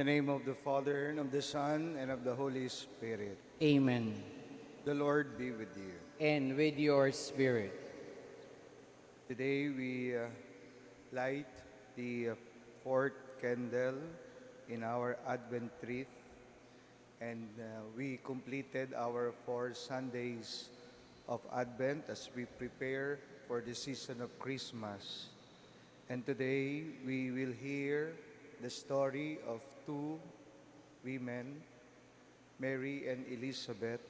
the name of the Father, and of the Son, and of the Holy Spirit. Amen. The Lord be with you. And with your spirit. Today we light the fourth candle in our Advent wreath, and we completed our 4 Sundays of Advent as we prepare for the season of Christmas. And today we will hear the story of 2 women, Mary and Elizabeth,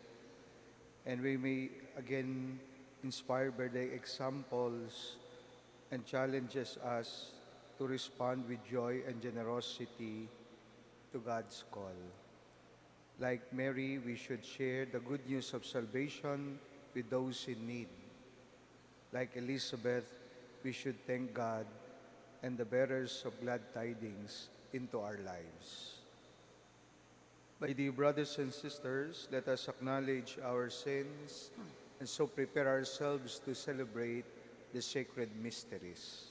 and we may again inspired by their examples and challenges us to respond with joy and generosity to God's call. Like Mary, we should share the good news of salvation with those in need. Like Elizabeth, we should thank God and the bearers of glad tidings into our lives. My dear brothers and sisters, let us acknowledge our sins and so prepare ourselves to celebrate the sacred mysteries.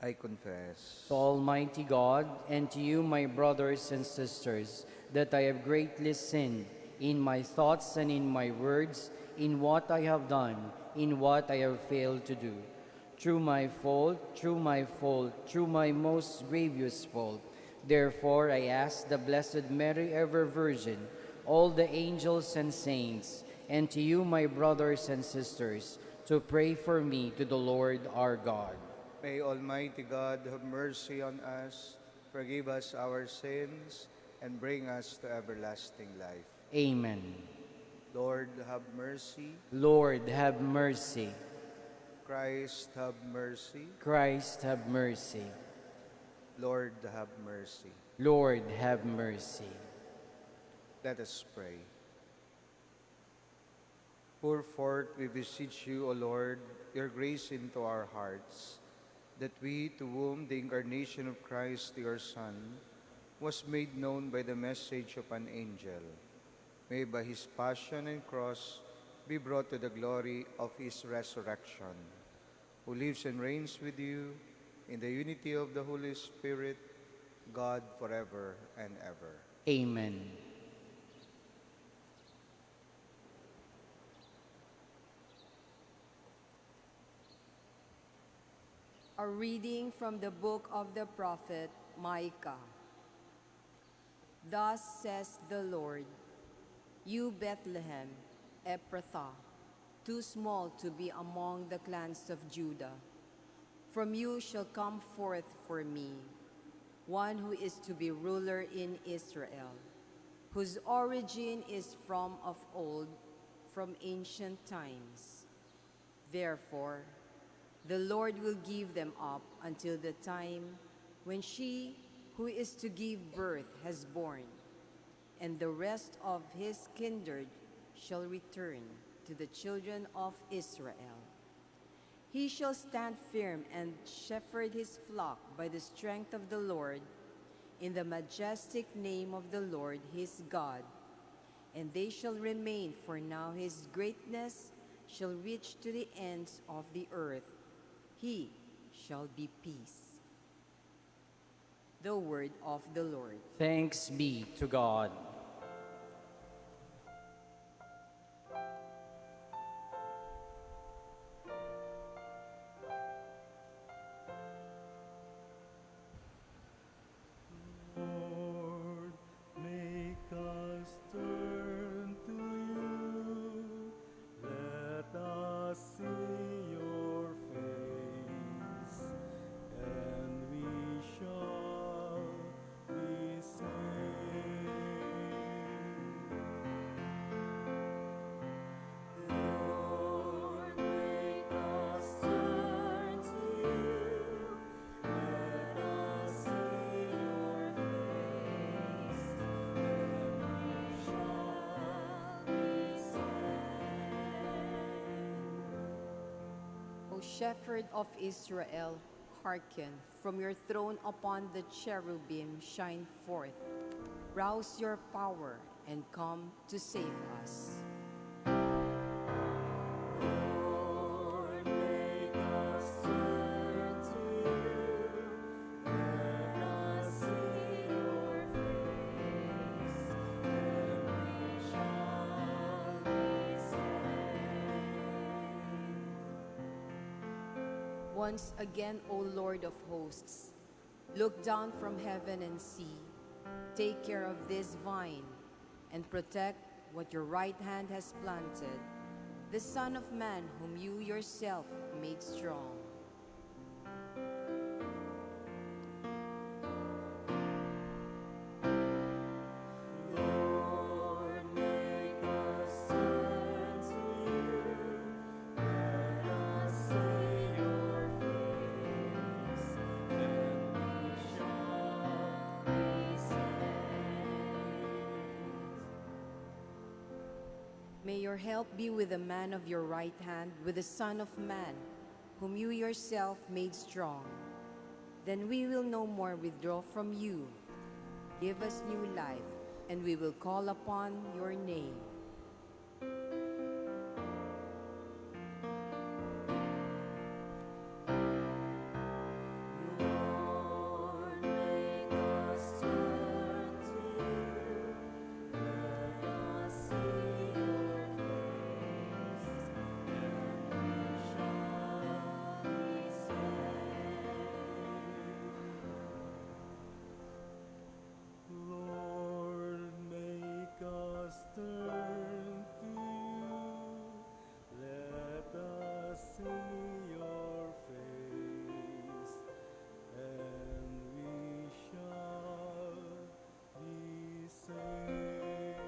I confess To Almighty God, and to you, my brothers and sisters, that I have greatly sinned in my thoughts and in my words, in what I have done, in what I have failed to do. Through my fault, through my most grievous fault. Therefore, I ask the Blessed Mary, ever Virgin, all the angels and saints, and to you, my brothers and sisters, to pray for me to the Lord our God. May Almighty God have mercy on us, forgive us our sins, and bring us to everlasting life. Amen. Lord, have mercy. Lord, have mercy. Christ, have mercy. Christ, have mercy. Lord, have mercy. Lord, have mercy. Let us pray. Pour forth, we beseech you, O Lord, your grace into our hearts, that we, to whom the incarnation of Christ, your Son, was made known by the message of an angel, may by his passion and cross be brought to the glory of his resurrection, who lives and reigns with you in the unity of the Holy Spirit, God forever and ever. Amen. A reading from the book of the prophet Micah. Thus says the Lord, you Bethlehem, Ephrathah, too small to be among the clans of Judah. From you shall come forth for me one who is to be ruler in Israel, whose origin is from of old, from ancient times. Therefore, the Lord will give them up until the time when she who is to give birth has born, and the rest of his kindred shall return to the children of Israel. He shall stand firm and shepherd his flock by the strength of the Lord, in the majestic name of the Lord his God. And they shall remain, for now his greatness shall reach to the ends of the earth. He shall be peace. The word of the Lord. Thanks be to God. Lord, make us turn to you. Let us see your face, and we shall be saved. Lord, make us turn to you. Let us see your face, and we shall be saved. O shepherd of Israel, hearken. From your throne upon the cherubim shine forth. Rouse your power and come to save us. Lord, make us turn to you. Let us see Once again, O Lord of hosts, look down from heaven and see. Take care of this vine and protect what your right hand has planted, the Son of Man whom you yourself made strong. Lord, make us turn to you. Let us see your face, and we shall be saved. May your help be with the man of your right hand, with the Son of Man, whom you yourself made strong. Then we will no more withdraw from you. Give us new life, and we will call upon your name. Lord, make us turn to you. Let us see your face, and we shall be saved. Lord, make us turn to you. Let us see your face, and we shall be saved.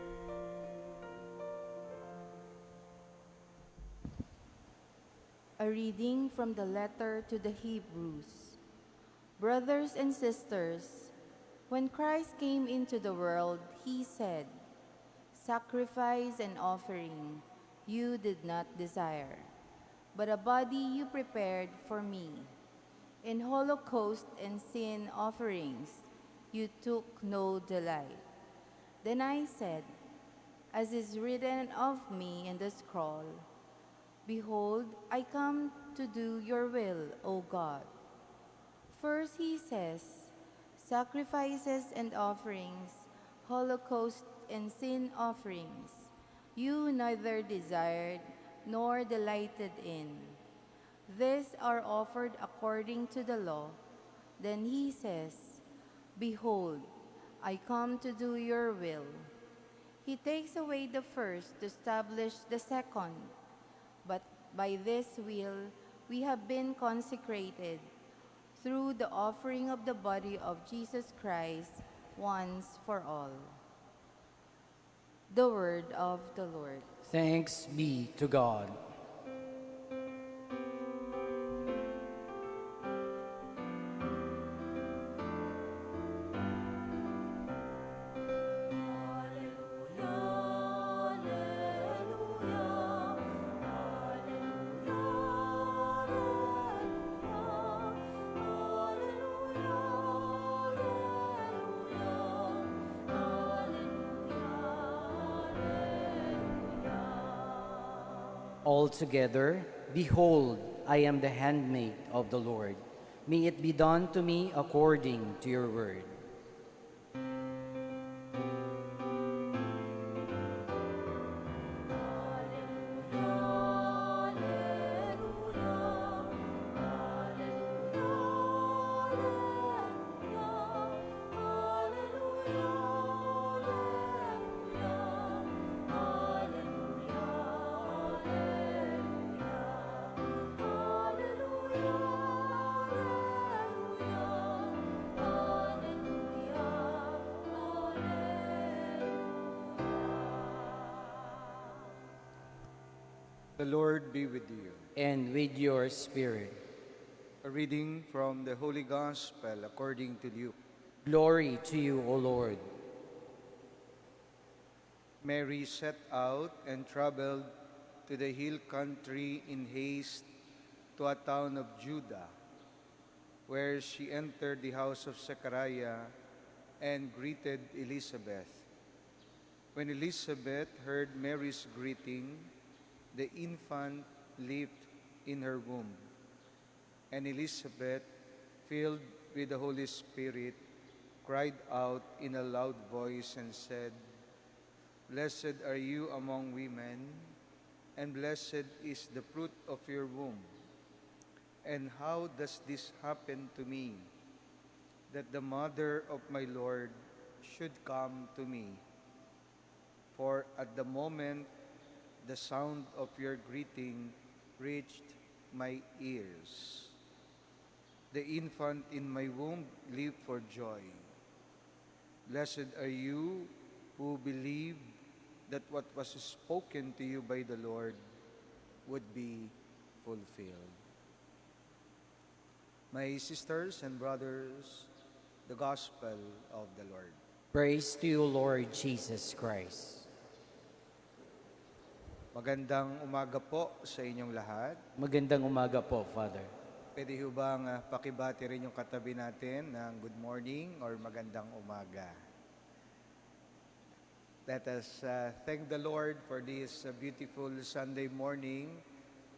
A reading from the letter to the Hebrews. Brothers and sisters, when Christ came into the world, he said, "Sacrifice and offering you did not desire, but a body you prepared for me. In holocaust and sin offerings you took no delight." Then I said, as is written of me in the scroll, "Behold, I come to do your will, O God." First he says, "Sacrifices and offerings, holocaust and sin offerings, you neither desired nor delighted in. These are offered according to the law." Then he says, "Behold, I come to do your will." He takes away the first to establish the second. But by this will we have been consecrated, through the offering of the body of Jesus Christ once for all. The word of the Lord. Thanks be to God. Altogether, behold, I am the handmaid of the Lord. May it be done to me according to your word. The Lord be with you. And with your spirit. A reading from the Holy Gospel according to Luke. Glory to you, O Lord. Mary set out and traveled to the hill country in haste to a town of Judah, where she entered the house of Zechariah and greeted Elizabeth. When Elizabeth heard Mary's greeting, the infant leaped in her womb, and Elizabeth, filled with the Holy Spirit, cried out in a loud voice and said, "Blessed are you among women, and blessed is the fruit of your womb. And how does this happen to me, that the mother of my Lord should come to me? For at the moment the sound of your greeting reached my ears. The infant in my womb leaped for joy. Blessed are you who believe that what was spoken to you by the Lord would be fulfilled. My sisters and brothers, the Gospel of the Lord. Praise to you, Lord Jesus Christ. Magandang umaga po sa inyong lahat. Magandang umaga po, Father. Pwede ho bang pakibati rin yung katabi natin ng good morning or magandang umaga? Let us thank the Lord for this beautiful Sunday morning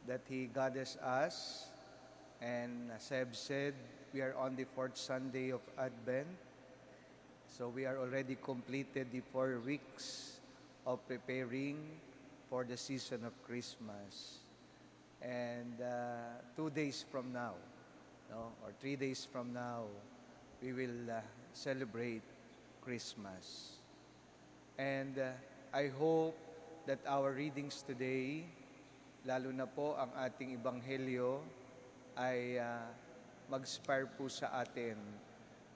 that He guided us. And as I have said, we are on the 4th Sunday of Advent. So we are already completed the 4 weeks of preparing for the season of Christmas. And 2 days from now, or 3 days from now, we will celebrate Christmas. And I hope that our readings today, lalo na po ang ating Ebanghelyo, ay mag-inspire po sa atin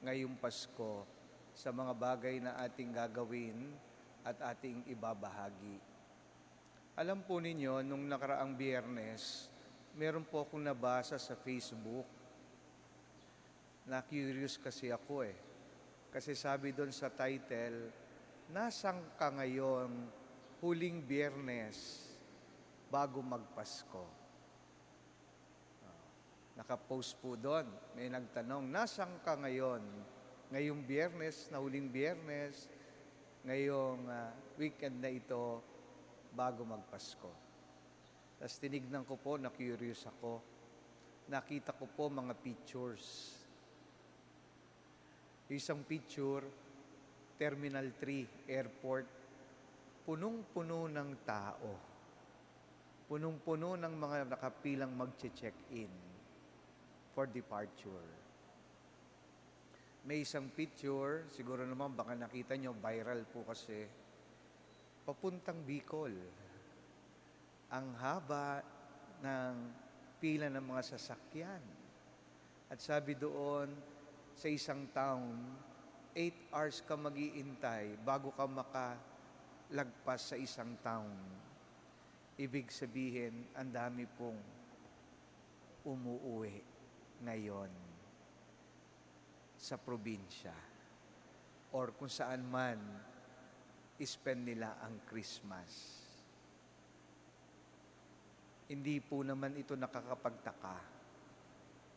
ngayong Pasko sa mga bagay na ating gagawin at ating ibabahagi. Alam po ninyo, nung nakaraang Biyernes, meron po akong nabasa sa Facebook. Na-curious kasi ako Kasi sabi doon sa title, nasaan ka ngayon huling Biyernes bago magpasko? Nakapost po doon. May nagtanong, nasaan ka ngayon? Ngayong Biyernes, na huling Biyernes, ngayong weekend na ito, bago magpasko. Tapos tinignan ko po, na-curious ako. Nakita ko po mga pictures. Isang picture, Terminal 3, airport, punong-puno ng tao. Punong-puno ng mga nakapilang magche-check-in for departure. May isang picture, siguro naman baka nakita nyo, viral po kasi, papuntang Bicol. Ang haba ng pila ng mga sasakyan. At sabi doon, sa isang town, 8 hours ka mag-iintay bago ka makalagpas sa isang town. Ibig sabihin, ang dami pong umuuwi ngayon sa probinsya or kung saan man spend nila ang Christmas. Hindi po naman ito nakakapagtaka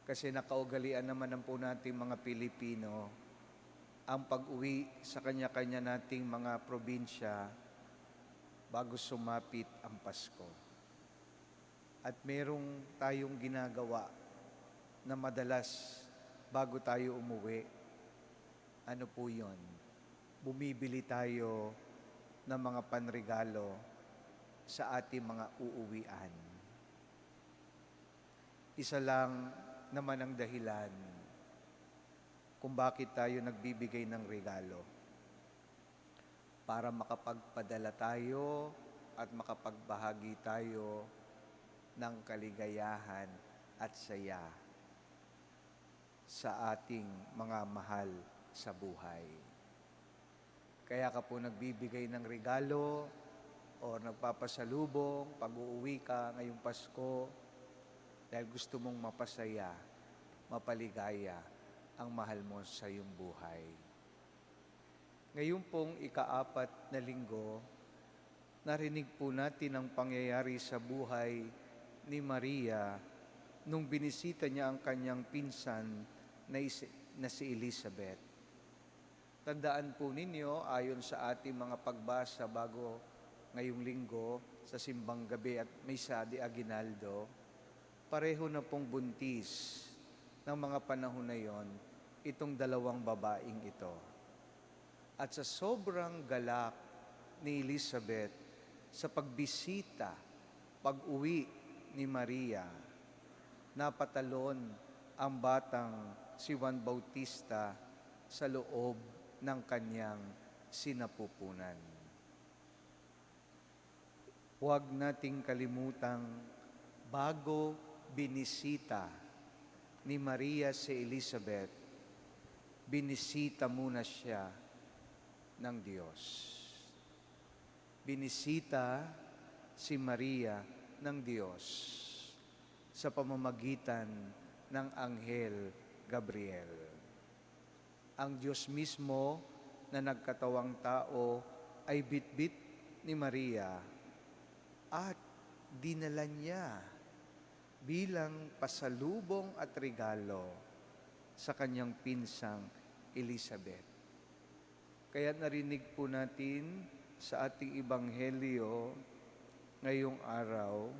kasi nakaugalian naman ng po nating mga Pilipino ang pag-uwi sa kanya-kanya nating mga probinsya bago sumapit ang Pasko. At merong tayong ginagawa na madalas bago tayo umuwi. Ano po yun? Bumibili tayo ng mga panregalo sa ating mga uuwian. Isa lang naman ang dahilan kung bakit tayo nagbibigay ng regalo. Para makapagpadala tayo at makapagbahagi tayo ng kaligayahan at saya sa ating mga mahal sa buhay. Kaya ka po nagbibigay ng regalo o nagpapasalubong pag uuwi ka ngayong Pasko dahil gusto mong mapasaya, mapaligaya ang mahal mo sa iyong buhay. Ngayon pong ika-4 na linggo, narinig po natin ang pangyayari sa buhay ni Maria nung binisita niya ang kanyang pinsan na si Elizabeth. Tandaan po ninyo, ayon sa ating mga pagbasa bago ngayong linggo sa simbang gabi at misa de Aguinaldo, pareho na pong buntis ng mga panahon na yon itong dalawang babaeng ito. At sa sobrang galak ni Elizabeth sa pagbisita, pag-uwi ni Maria, napatalon ang batang si Juan Bautista sa loob ng kanyang sinapupunan. Huwag nating kalimutang bago binisita ni Maria si Elizabeth, binisita muna siya ng Diyos. Binisita si Maria ng Diyos sa pamamagitan ng Anghel Gabriel. Ang Diyos mismo na nagkatawang tao ay bitbit ni Maria at dinala niya bilang pasalubong at regalo sa kanyang pinsang Elizabeth. Kaya narinig po natin sa ating ebanghelyo ngayong araw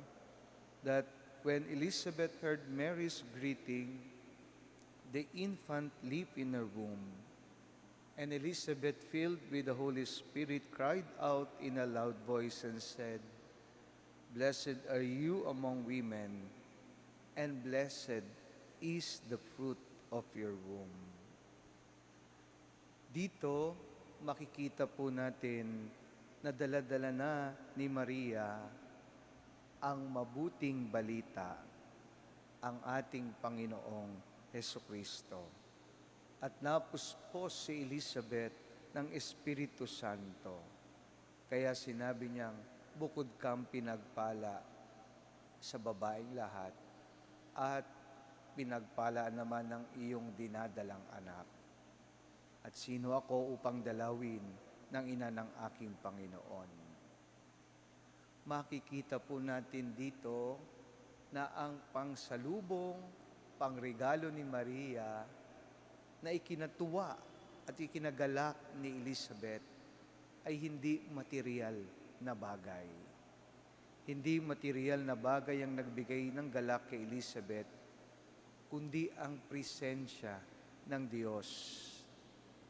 that when Elizabeth heard Mary's greeting, the infant leaped in her womb, and Elizabeth, filled with the Holy Spirit, cried out in a loud voice and said, "Blessed are you among women, and blessed is the fruit of your womb." Dito, makikita po natin na dala-dala na ni Maria ang mabuting balita, ang ating Panginoong Hesukristo. At napuspos si Elizabeth ng Espiritu Santo. Kaya sinabi niyang, bukod kang pinagpala sa babaeng lahat, at pinagpala naman ng iyong dinadalang anak. At sino ako upang dalawin ng ina ng aking Panginoon? Makikita po natin dito na ang pangsalubong, pangregalo ni Maria na ikinatuwa at ikinagalak ni Elizabeth ay hindi material na bagay. Hindi material na bagay ang nagbigay ng galak kay Elizabeth, kundi ang presensya ng Diyos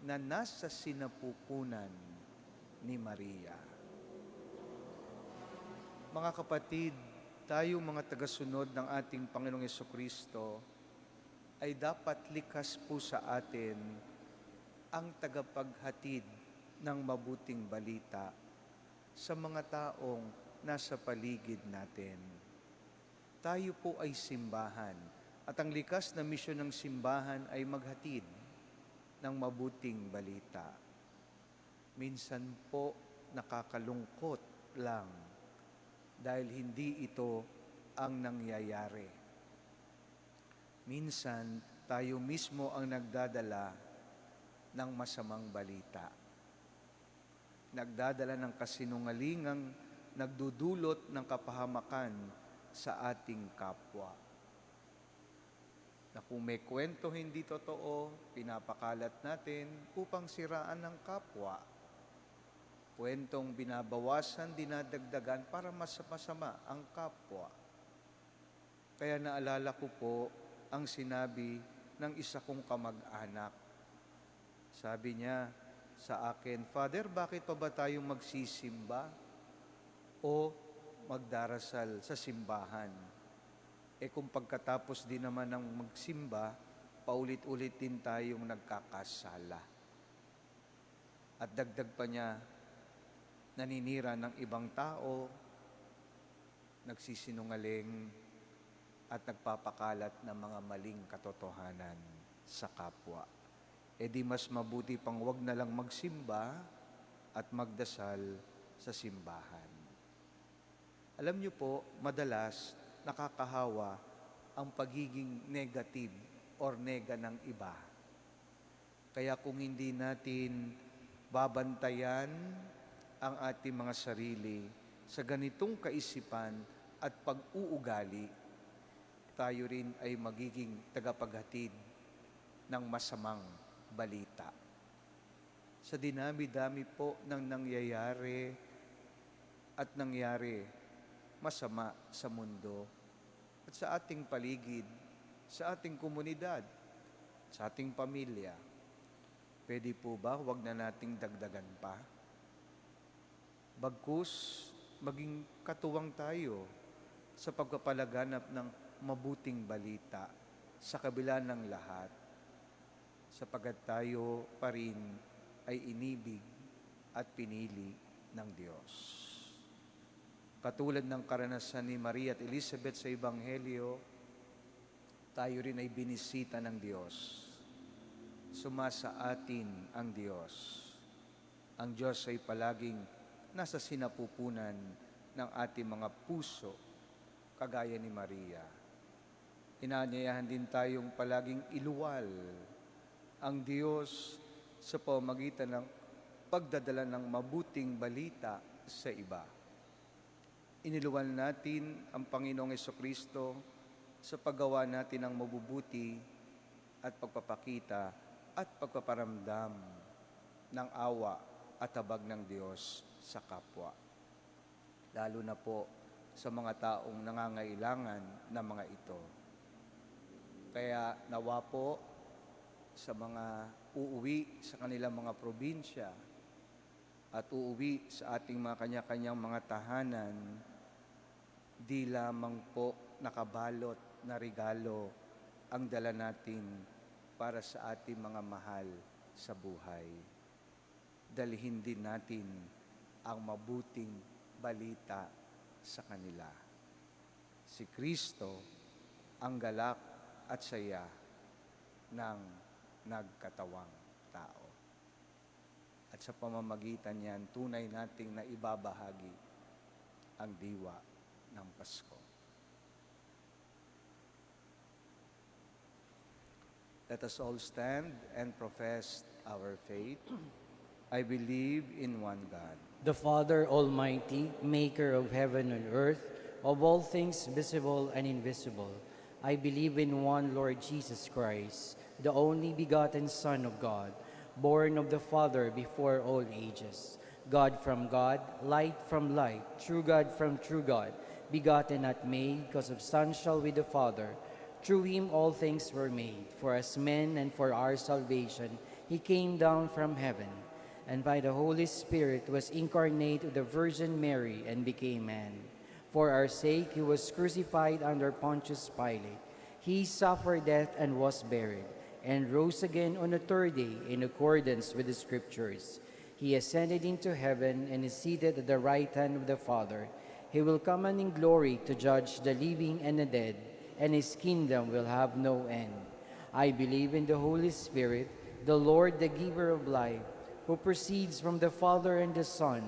na nasa sinapupunan ni Maria. Mga kapatid, tayong mga tagasunod ng ating Panginoong Hesukristo ay dapat likas po sa atin ang tagapaghatid ng mabuting balita sa mga taong nasa paligid natin. Tayo po ay simbahan at ang likas na misyon ng simbahan ay maghatid ng mabuting balita. Minsan po nakakalungkot lang dahil hindi ito ang nangyayari. Minsan tayo mismo ang nagdadala ng masamang balita. Nagdadala ng kasinungalingang nagdudulot ng kapahamakan sa ating kapwa. Na kung may kwento hindi totoo, pinapakalat natin upang siraan ng kapwa. Kwentong binabawasan, dinadagdagan para mas masama ang kapwa. Kaya naalala ko po ang sinabi ng isa kong kamag-anak. Sabi niya sa akin, "Father, bakit pa ba tayong magsisimba o magdarasal sa simbahan? Kung pagkatapos din naman ng magsimba, paulit-ulit din tayong nagkakasala." At dagdag pa niya, naninira ng ibang tao, nagsisinungaling, at nagpapakalat ng mga maling katotohanan sa kapwa. Di mas mabuti pang wag na lang magsimba at magdasal sa simbahan. Alam niyo po, madalas nakakahawa ang pagiging negative or nega ng iba. Kaya kung hindi natin babantayan ang ating mga sarili sa ganitong kaisipan at pag-uugali, tayo rin ay magiging tagapaghatid ng masamang balita. Sa dinami-dami po ng nangyayari at nangyari masama sa mundo at sa ating paligid, sa ating komunidad, sa ating pamilya, pwede po ba wag na nating dagdagan pa? Bagkus, maging katuwang tayo sa pagpapalaganap ng mabuting balita sa kabila ng lahat, sapagkat tayo pa rin ay inibig at pinili ng Diyos. Katulad ng karanasan ni Maria at Elizabeth sa Ebanghelyo, tayo rin ay binisita ng Diyos. Sumasa atin ang Diyos. Ang Diyos ay palaging nasa sinapupunan ng ating mga puso, kagaya ni Maria. Inaanyayahan din tayong palaging iluwal ang Diyos sa pamamagitan ng pagdadala ng mabuting balita sa iba. Iniluwal natin ang Panginoong Hesukristo sa paggawa natin ng mabubuti at pagpapakita at pagpaparamdam ng awa at habag ng Diyos sa kapwa. Lalo na po sa mga taong nangangailangan ng mga ito. Kaya nawa po sa mga uuwi sa kanilang mga probinsya at uuwi sa ating mga kanya-kanyang mga tahanan, di lamang po nakabalot na regalo ang dala natin para sa ating mga mahal sa buhay. Dalhin din natin ang mabuting balita sa kanila. Si Kristo ang galak at saya ng nagkatawang tao. At sa pamamagitan niyan, tunay nating naibabahagi ang diwa ng Pasko. Let us all stand and profess our faith. I believe in one God, The Father Almighty, maker of heaven and earth, of all things visible and invisible. I believe in one Lord Jesus Christ, the only begotten Son of God, born of the Father before all ages, God from God, light from light, true God from true God, begotten not made, consubstantial with the Father. Through him all things were made. For as men and for our salvation, he came down from heaven, and by the Holy Spirit was incarnate of the Virgin Mary and became man. For our sake he was crucified under Pontius Pilate. He suffered death and was buried, and rose again on the third day in accordance with the Scriptures. He ascended into heaven and is seated at the right hand of the Father. He will come in glory to judge the living and the dead, and his kingdom will have no end. I believe in the Holy Spirit, the Lord, the giver of life, who proceeds from the Father and the Son,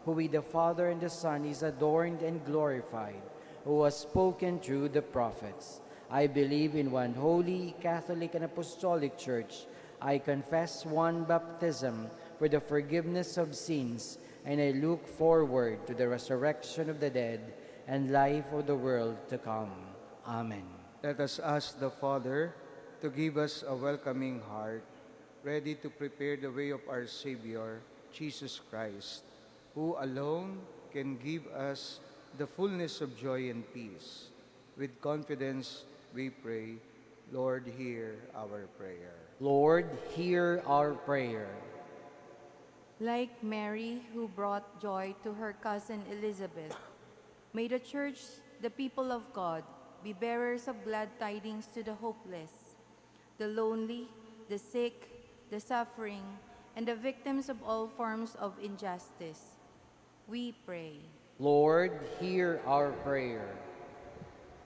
who with the Father and the Son is adorned and glorified, who has spoken through the prophets. I believe in one holy, Catholic, and Apostolic Church. I confess one baptism for the forgiveness of sins, and I look forward to the resurrection of the dead and life of the world to come. Amen. let us ask the Father to give us a welcoming heart, ready to prepare the way of our Savior, Jesus Christ, who alone can give us the fullness of joy and peace. With confidence, we pray, Lord, hear our prayer. Lord, hear our prayer. Like Mary, who brought joy to her cousin Elizabeth, may the Church, the people of God, be bearers of glad tidings to the hopeless, the lonely, the sick, the suffering, and the victims of all forms of injustice. We pray. Lord, hear our prayer.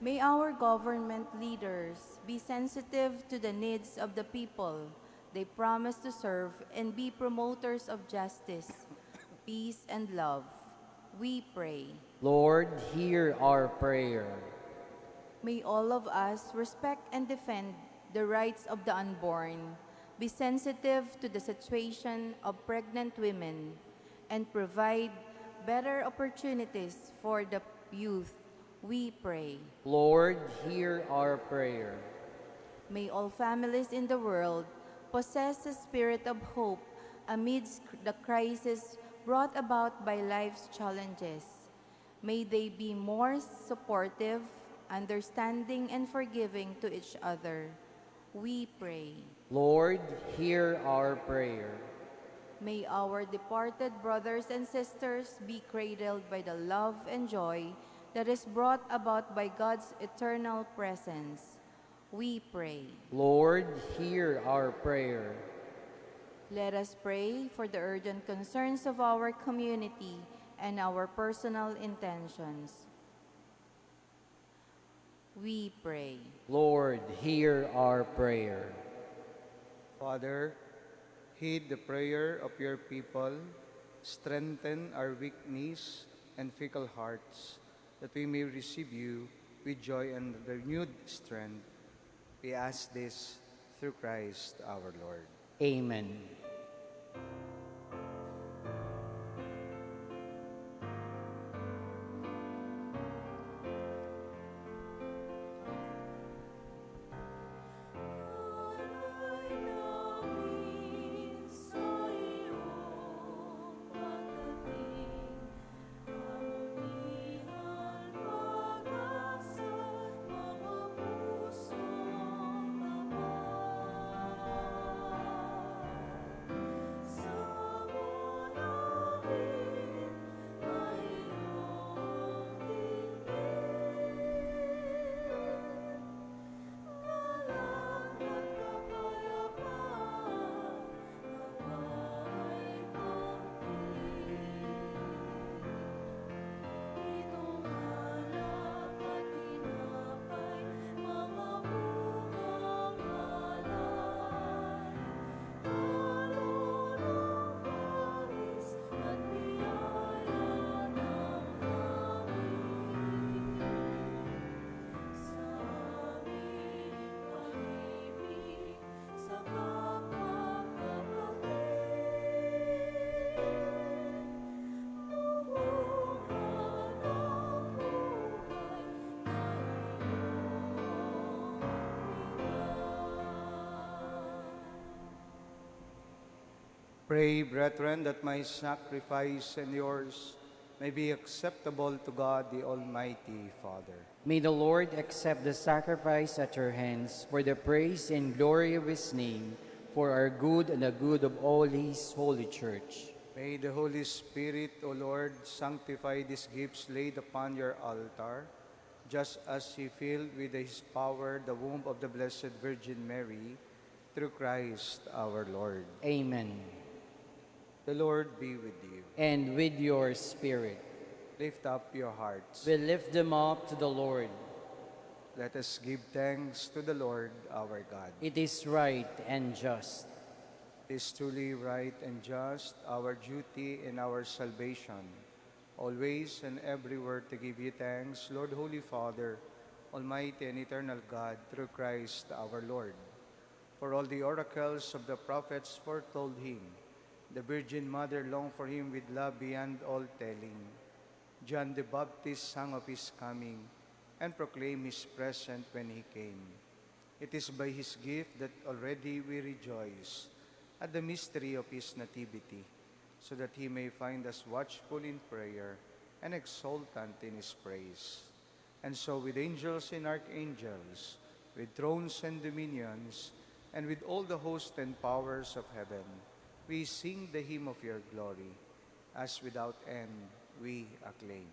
May our government leaders be sensitive to the needs of the people they promise to serve and be promoters of justice, peace, and love. We pray. Lord, hear our prayer. May all of us respect and defend the rights of the unborn, be sensitive to the situation of pregnant women, and provide better opportunities for the youth. We pray. Lord, hear our prayer. May all families in the world possess a spirit of hope amidst the crisis brought about by life's challenges. May they be more supportive, understanding, and forgiving to each other. We pray. Lord, hear our prayer. May our departed brothers and sisters be cradled by the love and joy that is brought about by God's eternal presence, we pray. Lord, hear our prayer. Let us pray for the urgent concerns of our community and our personal intentions. We pray. Lord, hear our prayer. Father, heed the prayer of your people, strengthen our weak knees and fickle hearts, that we may receive you with joy and renewed strength. We ask this through Christ our Lord. Amen. Pray, brethren, that my sacrifice and yours may be acceptable to God, the Almighty Father. May the Lord accept the sacrifice at your hands for the praise and glory of his name, for our good and the good of all his holy church. May the Holy Spirit, O Lord, sanctify these gifts laid upon your altar, just as he filled with his power the womb of the Blessed Virgin Mary, through Christ our Lord. Amen. The Lord be with you. And with your spirit. Lift up your hearts. We lift them up to the Lord. Let us give thanks to the Lord our God. It is right and just. It is truly right and just, our duty and our salvation, always and everywhere to give you thanks, Lord, Holy Father, Almighty and eternal God, through Christ our Lord. For all the oracles of the prophets foretold him, the Virgin Mother longed for him with love beyond all telling. John the Baptist sang of his coming and proclaimed his presence when he came. It is by his gift that already we rejoice at the mystery of his nativity, so that he may find us watchful in prayer and exultant in his praise. And so with angels and archangels, with thrones and dominions, and with all the hosts and powers of heaven, we sing the hymn of your glory, as without end we acclaim.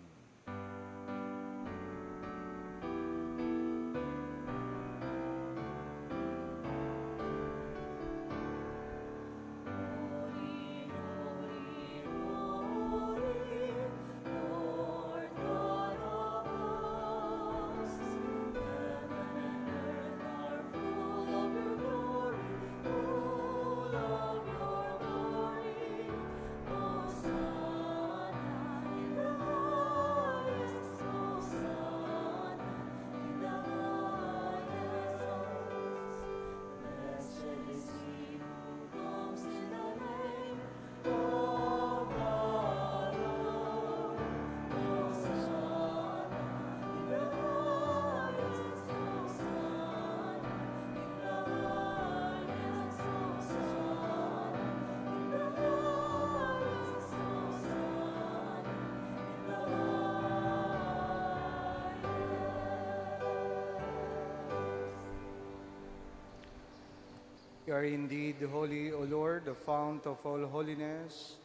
You are indeed holy, O Lord, the fount of all holiness.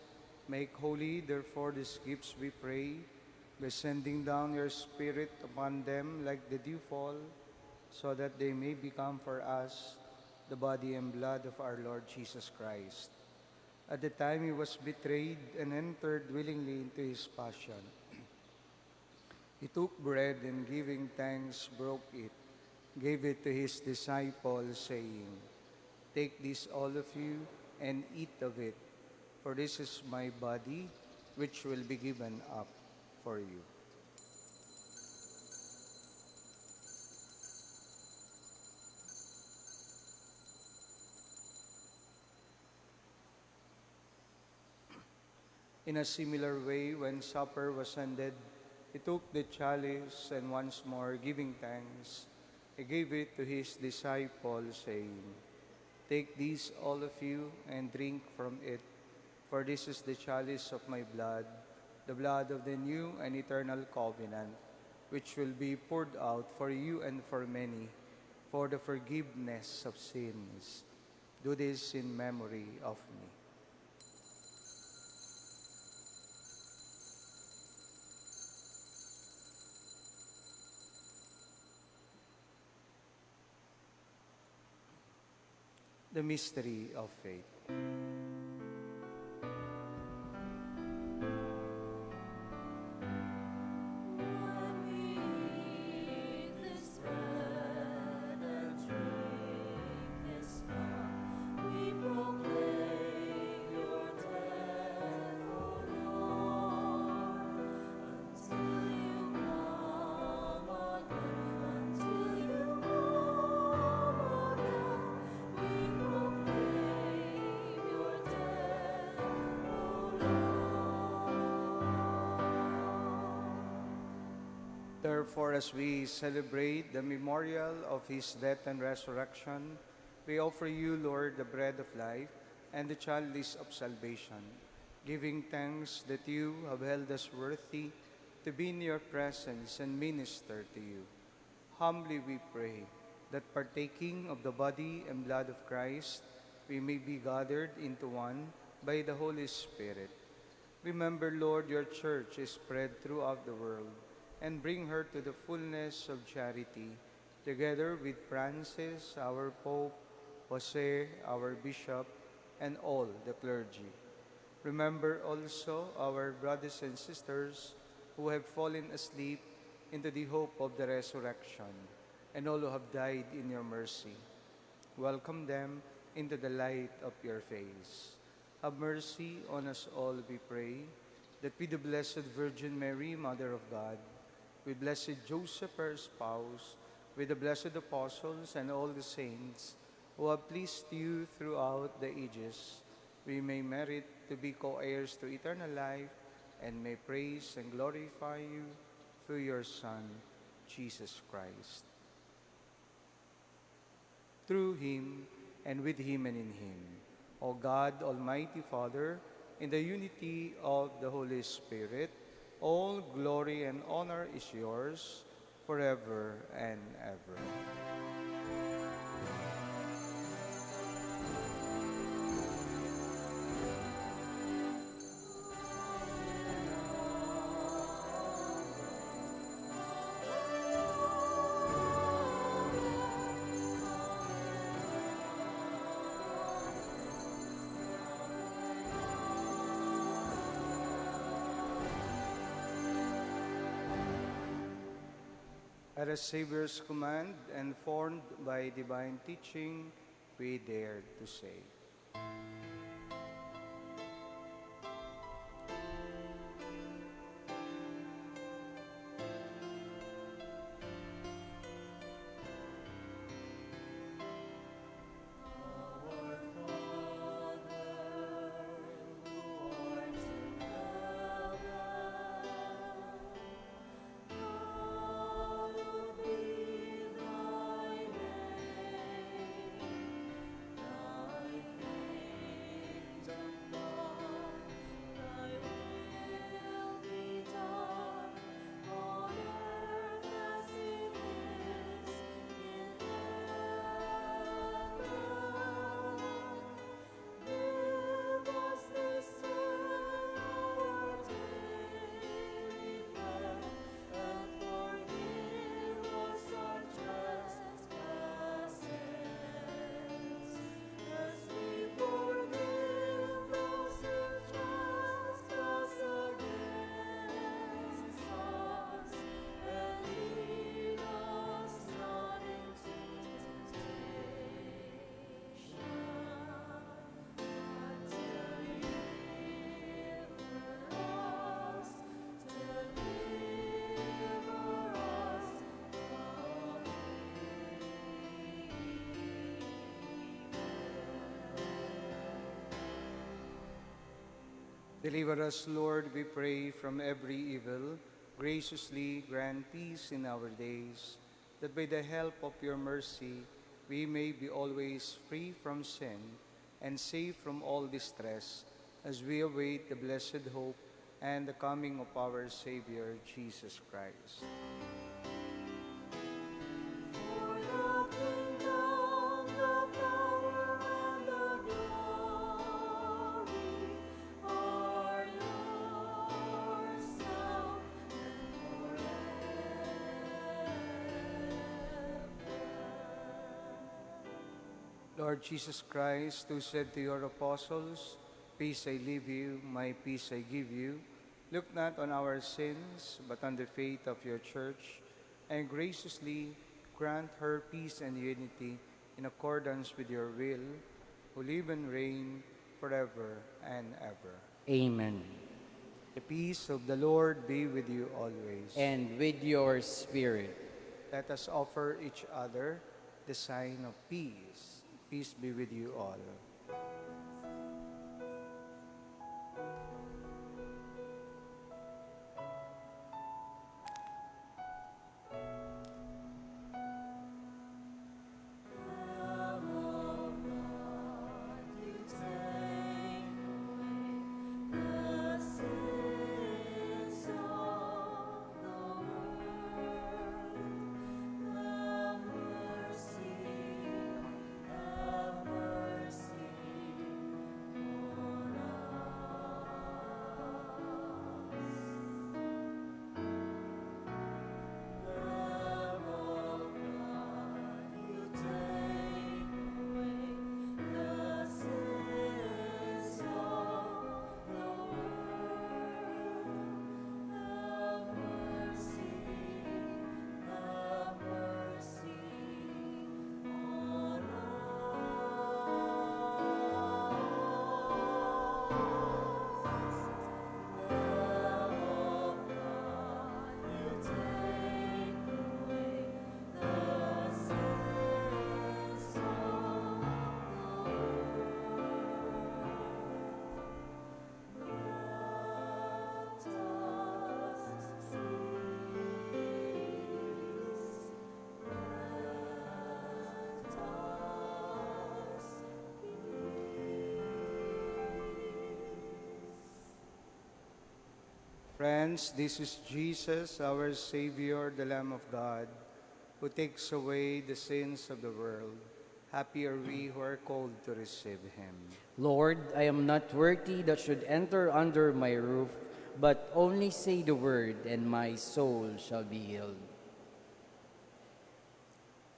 Make holy, therefore, these gifts, we pray, by sending down your Spirit upon them like the dewfall, so that they may become for us the body and blood of our Lord Jesus Christ. At the time he was betrayed and entered willingly into his passion, he took bread and giving thanks broke it, gave it to his disciples, saying, "Take this all of you and eat of it, for this is my body which will be given up for you." In a similar way, when supper was ended, he took the chalice and once more giving thanks, he gave it to his disciples, saying, "Take this, all of you, and drink from it, for this is the chalice of my blood, the blood of the new and eternal covenant, which will be poured out for you and for many, for the forgiveness of sins. Do this in memory of me." The mystery of faith. Therefore, as we celebrate the memorial of his death and resurrection, we offer you, Lord, the bread of life and the chalice of salvation, giving thanks that you have held us worthy to be in your presence and minister to you. Humbly we pray that partaking of the body and blood of Christ, we may be gathered into one by the Holy Spirit. Remember, Lord, your church is spread throughout the world, and bring her to the fullness of charity, together with Francis, our Pope, Jose, our Bishop, and all the clergy. Remember also our brothers and sisters who have fallen asleep into the hope of the resurrection, and all who have died in your mercy. Welcome them into the light of your face. Have mercy on us all, we pray, that with the Blessed Virgin Mary, Mother of God, with blessed Joseph, her spouse, with the blessed apostles and all the saints who have pleased you throughout the ages, we may merit to be co-heirs to eternal life and may praise and glorify you through your Son, Jesus Christ. Through him, and with him, and in him, O God, Almighty Father, in the unity of the Holy Spirit, all glory and honor is yours forever and ever. At a Savior's command and formed by divine teaching, we dare to say, Deliver us, Lord, we pray, from every evil. Graciously grant peace in our days, that by the help of your mercy we may be always free from sin and safe from all distress, as we await the blessed hope and the coming of our Savior, Jesus Christ. For the kingdom, the power, and the glory are yours now and forever. Lord Jesus Christ, who said to your apostles, "Peace I leave you, my peace I give you," look not on our sins, but on the faith of your church, and graciously grant her peace and unity in accordance with your will, who live and reign forever and ever. Amen. The peace of the Lord be with you always. And with your spirit. Let us offer each other the sign of peace. Peace be with you all. Friends, this is Jesus, our Savior, the Lamb of God, who takes away the sins of the world. Happy are we who are called to receive him. Lord, I am not worthy that should enter under my roof, but only say the word, and my soul shall be healed.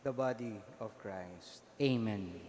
The body of Christ. Amen.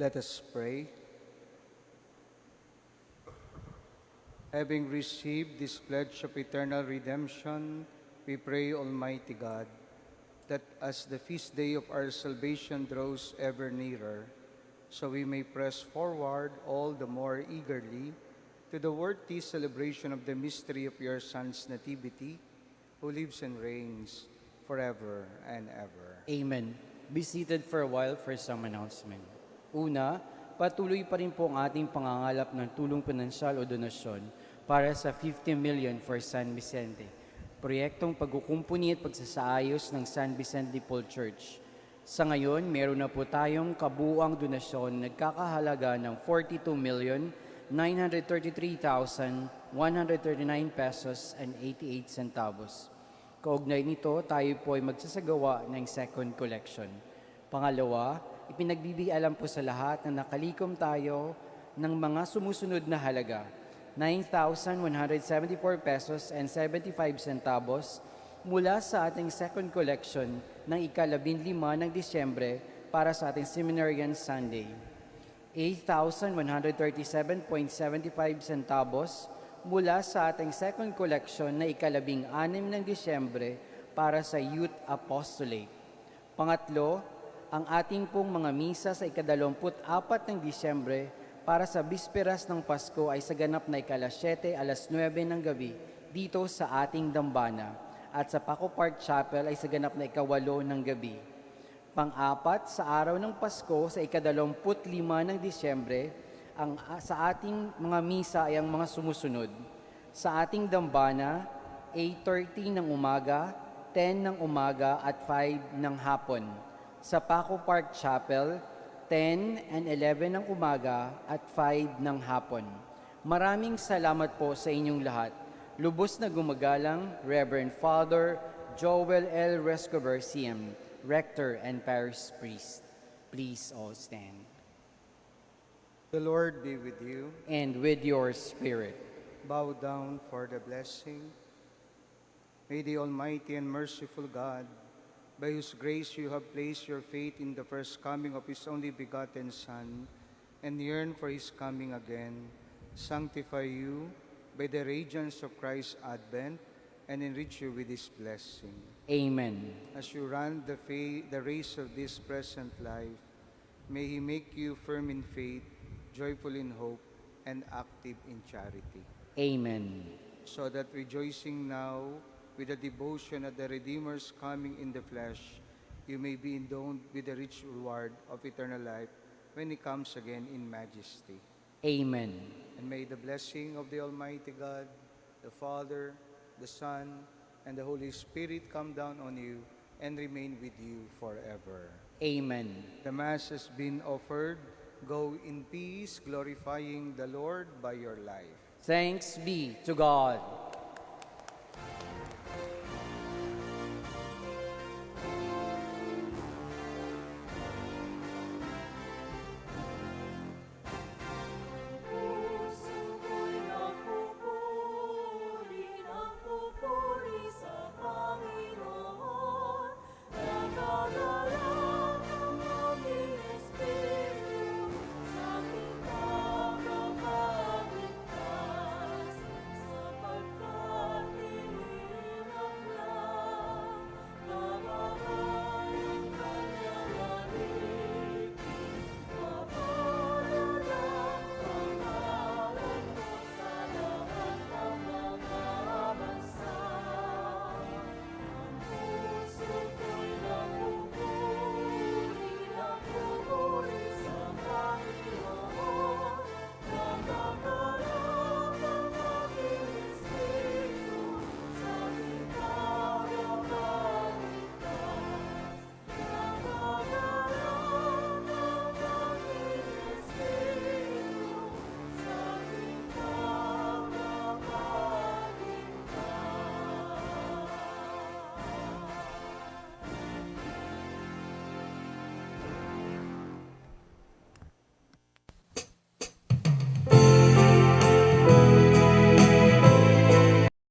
Let us pray. Having received this pledge of eternal redemption, we pray, Almighty God, that as the feast day of our salvation draws ever nearer, so we may press forward all the more eagerly to the worthy celebration of the mystery of your Son's nativity, who lives and reigns forever and ever. Amen. Be seated for a while for some announcement. Una, patuloy pa rin po ang ating pangangalap ng tulong pinansyal o donasyon para sa 50 million for San Vicente, proyektong pagkukumpuni at pagsasaayos ng San Vicente de Paul Church. Sa ngayon, meron na po tayong kabuuang donasyon na nagkakahalaga ng 42,933,139 pesos and 88 centavos. Kaugnay nito, tayo po ay magsasagawa ng second collection. Pangalawa, ipinagbibigay po sa lahat na nakalikom tayo ng mga sumusunod na halaga: 9,174 pesos and 75 centavos mula sa ating second collection ng ika-15 ng Disyembre para sa ating Seminarian Sunday. 8,137.75 centavos mula sa ating second collection na ika-16 ng Disyembre para sa Youth Apostolate. Pangatlo, ang ating pong mga misa sa ika-24 ng Disyembre para sa bisperas ng Pasko ay sa ganap na ika-7 alas 9 ng gabi dito sa ating dambana, at sa Paco Park Chapel ay sa ganap na ika-8 ng gabi. Pang-apat, sa araw ng Pasko sa ika-25 ng Disyembre, sa ating mga misa ay ang mga sumusunod. Sa ating dambana, 8:30 ng umaga, 10 ng umaga at 5 ng hapon. Sa Paco Park Chapel, 10 and 11 ng umaga at 5 ng hapon. Maraming salamat po sa inyong lahat. Lubos na gumagalang, Reverend Father Joel L. Rescobar, CM, Rector and Parish Priest. Please all stand. The Lord be with you. And with your spirit. Bow down for the blessing. May the Almighty and merciful God, by whose grace you have placed your faith in the first coming of His only begotten Son, and yearn for His coming again, sanctify you by the radiance of Christ's advent, and enrich you with His blessing. Amen. As you run the race of this present life, may He make you firm in faith, joyful in hope, and active in charity. Amen. So that rejoicing now with the devotion of the Redeemer's coming in the flesh, you may be endowed with the rich reward of eternal life when He comes again in majesty. Amen. And may the blessing of the Almighty God, the Father, the Son, and the Holy Spirit come down on you and remain with you forever. Amen. The Mass has been offered. Go in peace, glorifying the Lord by your life. Thanks be to God.